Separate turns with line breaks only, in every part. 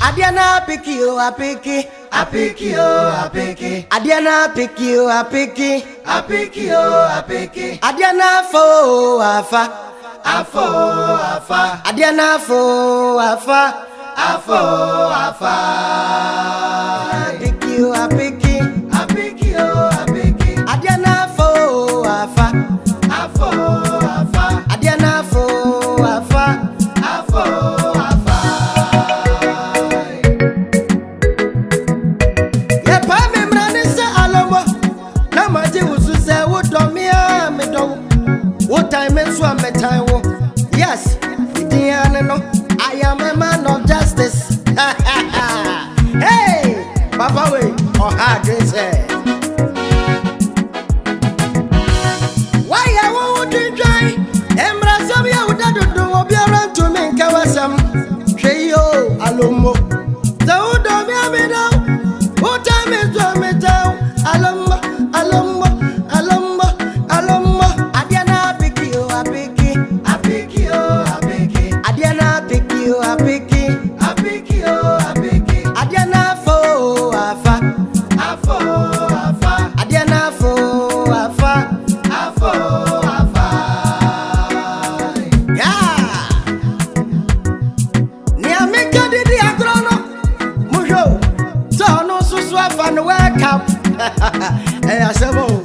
Adiana Apiki, Apiki, Apiki, Apiki. Adiana Apiki, Apiki, Apiki, Apiki. Adiana fo afa, afa. Adiana fo afa, afa. Apiki, Apiki, Apiki, Apiki. Adiana fo afa, afa. Adiana fo afa, afa. What time is one time? Yes, I am a man of justice. Hey, Papa, way or hard say. Why I won't try? Embrace would do be around to me, Kawasam. Sheyo, Alomo. The wood of me now. What time is one me down? Alomba. Hey, I said, oh,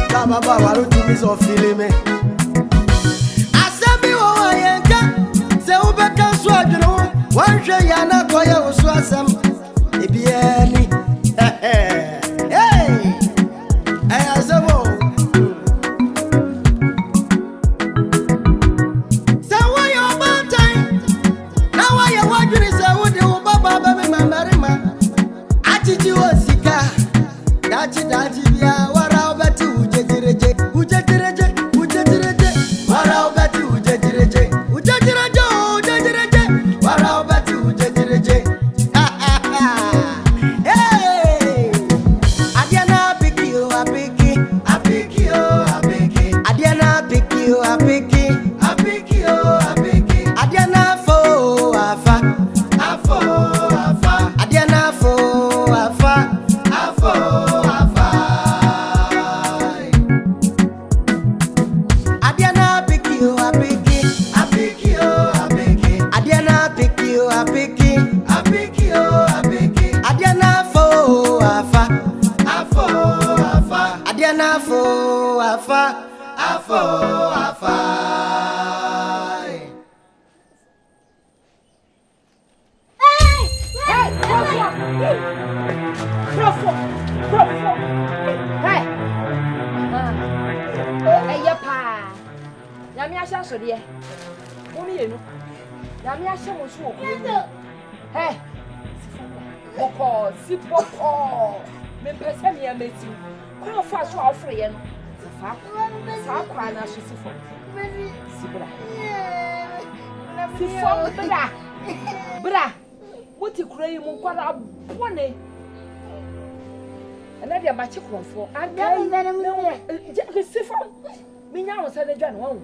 come about, I don't think it's all feeling me. I said, me, oh, I ain't got, say, oh, back and swag, you know, one day, you're not going to swag some, if you any. Hey, I said, oh, so why you're about time? Now, why you're watching is I would do, Baba, baby, my marima. I teach you a cigar. Dachi bia wara obati ujejireje wara obati ujejireje wara obati ujejireje hey Adiana Apiki Apiki Adiana Apiki Adiana fo afa Adiana fo afa Afa.
Hey, pa. Yami asha so de. Omi enu. Yami asha mo so okuru. Hey. Boko, si boko. Me pese me ameti. Kwa fa so afre ye no. Sa kwa na so si fo. Si bra. Si fo bra. Bra. Woti kura yi mu kwara bone. And then my chick was for and then see from me now said the general.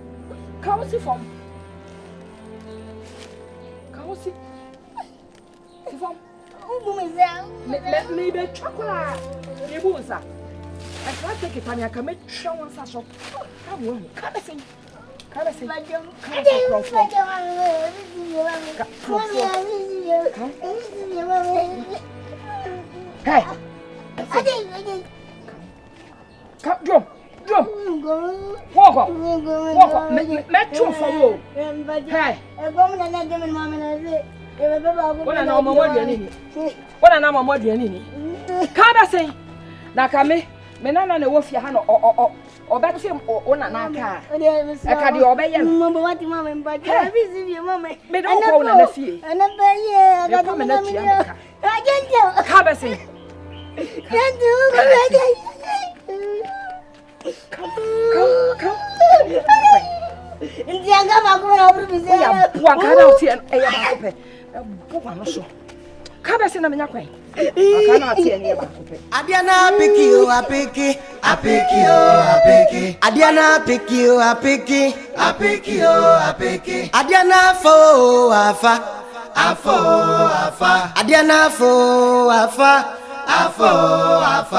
Come see from come see from maybe chocolate. You will, sir. I can't take it and I can make show one such a come on. Come see. Hey. Come, jump. Walk up. Make true for you. Hey. What an armor more than any. What an armor more than any. Can't I say? Nakame, Menana, the wolf your hand or back him or Naka. I can't obey you. Mamma, what your mamma, but I visit your mamma. May don't call an affair. Another year, I got a minute. I can't tell. Come, I say. Come.
Adiana Apiki, Adiana Apiki, Apiki, Apiki, Apiki. Adiana fo afa, afa. Adiana fo afa, afa.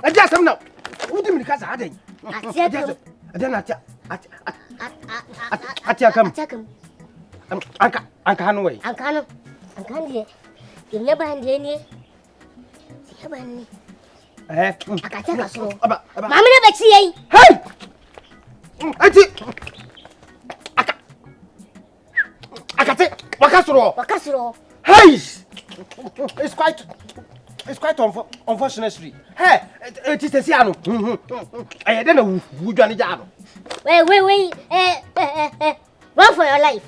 Adjust now. Who did me cast a headache? I can't wait.
I can't you never hand any. I can't tell us. Mamma never see.
Hey! Akate, Wakasuro. Hey! It's quite unfortunate. Hey, it is a Siano. I don't know who Johnny Jano.
Wait. Run for your life.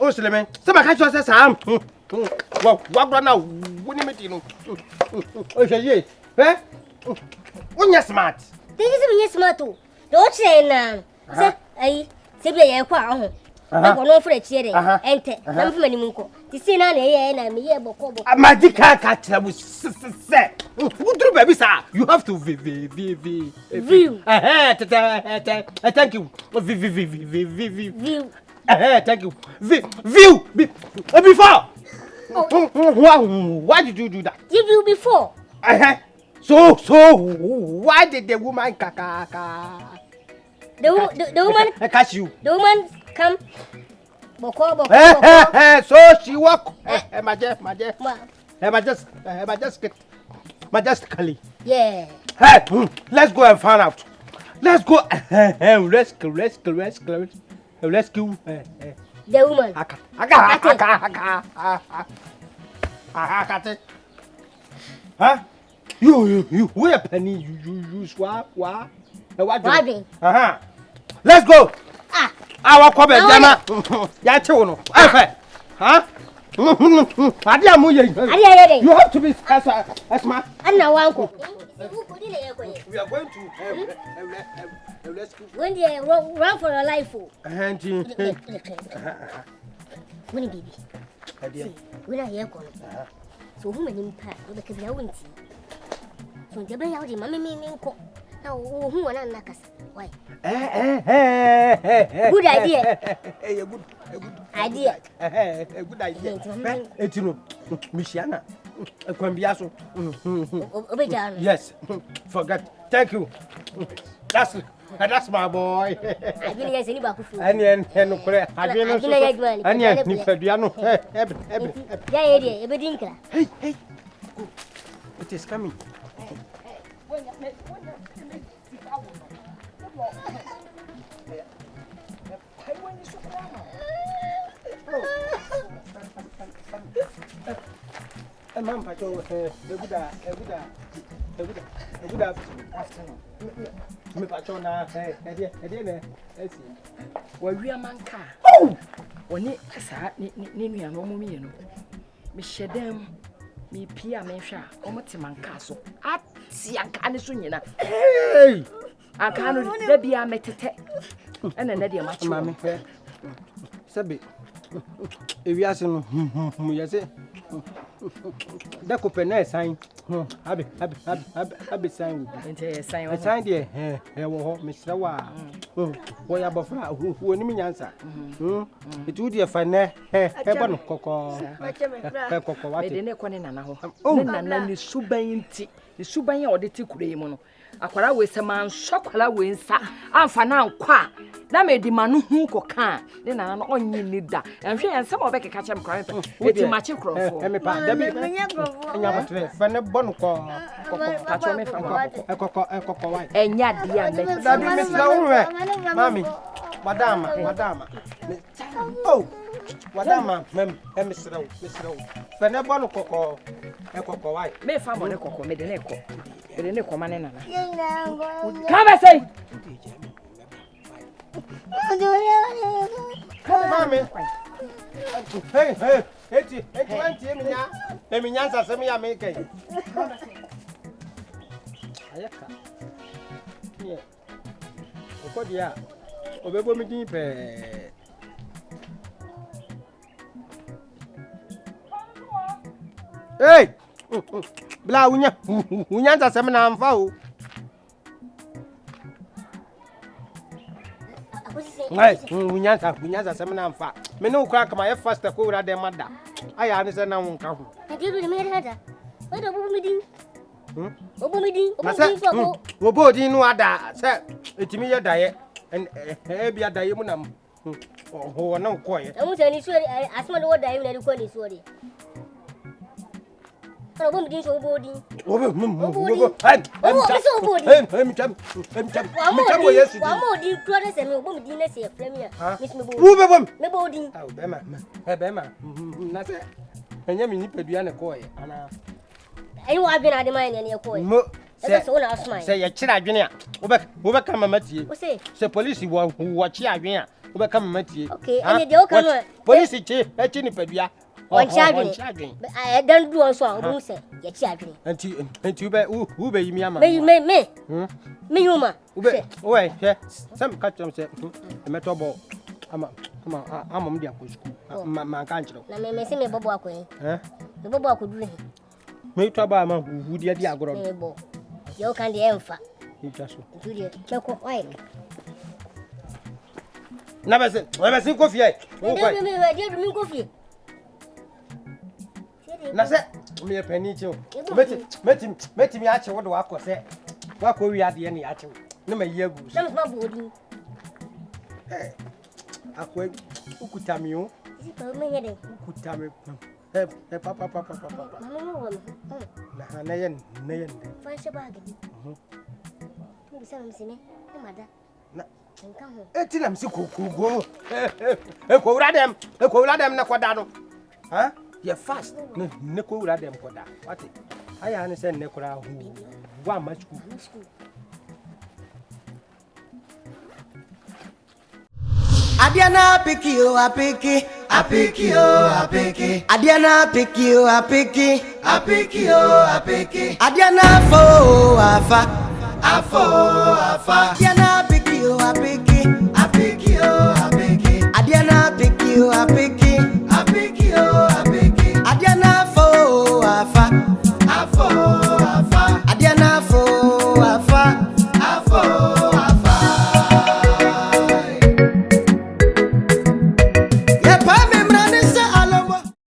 Oh, Suleiman. Somebody catch us, Sam. Well, what run now? When you meet you? Okay, eh? When you're smart.
This is when you're smart too. Don't say now. I say, I quite. I want for a cheering. Enter. I'm from Manimunko. The scene and I'm here.
My dick cat was set. Who do baby, sir? You have to view. Thank you. View. Thank you. View. Before. Why did you do that?
Give you before.
So, why did the woman kaka?
The woman
catch you.
The woman come. Boko.
So she walk. Majestically.
Yeah.
Hey, let's go and find out. Let's go. Rescue.
The woman.
Akate. Huh? You wait a penny. You swap. What? Let's go. Our Kobe Bema. Yachono. Huh? Odiamono. You have to be as smart.
And now, uncle.
We are going to rescue.
When you run for your life, when baby, when I hear so who many impact with the Kaviawinti. So the bay out in Mammy Minko. Now, who are not like us? Why? Good idea.
A good idea. It's you, Michiana. Quambiaso. Yes, forget. Thank you. That's my boy.
I didn't get any back.
Hey, it is coming. Ma'am, I told her, a good afternoon. Me patrona, I didn't see.
Well, we are man car. When it name and no me, me shed them, me Pia Mesha, Omotiman Castle. At Siancani Sunina.
Hey!
I can't there be a metete and another much, mammy.
Sabi, if you ask him, yes, that could be nice sign. Happy sign. A sign, dear, Mr. Wa. Why above who wouldn't mean answer? It would be a fine heaven cocoa.
I didn't call in an hour. Oh, and then the subainty, the subain or the ticuremono. Akwara we se man shokwala we nsa amfa na nkwa na me di manu hu koka de na na onyi ni da enhwe en sama obeke ka chem kran eti machi krofo
e me pa da bi enya botre fa ne bon ko
pacho me fa
ko wa
enya dia me
da bi me sla wo mami madama oh madama me sla wo fa ne bon ko wa
me fa mo ne koko me de ne ko Ede ne koma ne nana. Come and say.
Mami. Hey, eti eminya sa semi ya make. Ayaka. Yeah. Okodia. Obebo mi din pe. Hey! Bla unya za sema na mfa o. Ngai unya za sema na mfa. Me no kra kama ye fast ko wura de mada. Aya ne se na wonka ho.
Ade do me hada. Wa do bu mi din. Obo mi din fo.
Obo din no ada se etimi ye daye. E bia daye mu na ho na ko ye.
Amu se ni suori asma do daye na ko ni suori. Obo mi din so obo din.
Obo.
Wa mo din kro de se me obo mi din na se premier. Miss me bo. Me bo din.
Ah, Bema. Na se. Enya mi ni pedua ne ko ye. Ana.
Ayi wa bi na de man ne ko ye.
Mo.
So na asma.
Se ye kira adwene a. Wo be ka mama tie.
O se.
Se police wo chi adwene a. Wo be ka mama tie.
Okay, ene de o ka no.
Police chi e chi ni pedua.
On chadwin. I don't do so obo se. Ye chi adwene.
Anti wo be yimi ama.
Me. Me yuma.
Wo be. Owe, he. Sam ka chom se. Meto bo. Ama mdi akosku. Ma ka nchiro.
Na me se me bobo akoyin. Me bobo akodu he.
Me to ba ma hu dia di agoro.
Me bo. Yo kan de emfa.
Ita so.
Juri, cheko wai.
Na be se kofi ai.
Wo kwai. Me kofi.
Na se me pani che o. Meti mi ache wo do akose. Wa ko wi ade ne ache. Ne ma yi agu.
Na me bodi.
Akwe ukutami o.
Isi pa me yede.
Ukutami. Papa.
Mama wo.
Na yen.
Fa se ba gidi. Tu bisa msime. Ne mada.
Na
nka ho.
Eti na msi kokugo. Ko wura dem na koda no. Ha? Ye fast. Ne ko wura dem koda. What? Aya ne se ne kura hu. Wa machku.
Adiana Apiki. Adiana Apiki. Adiana afo afa. Adiana Apiki.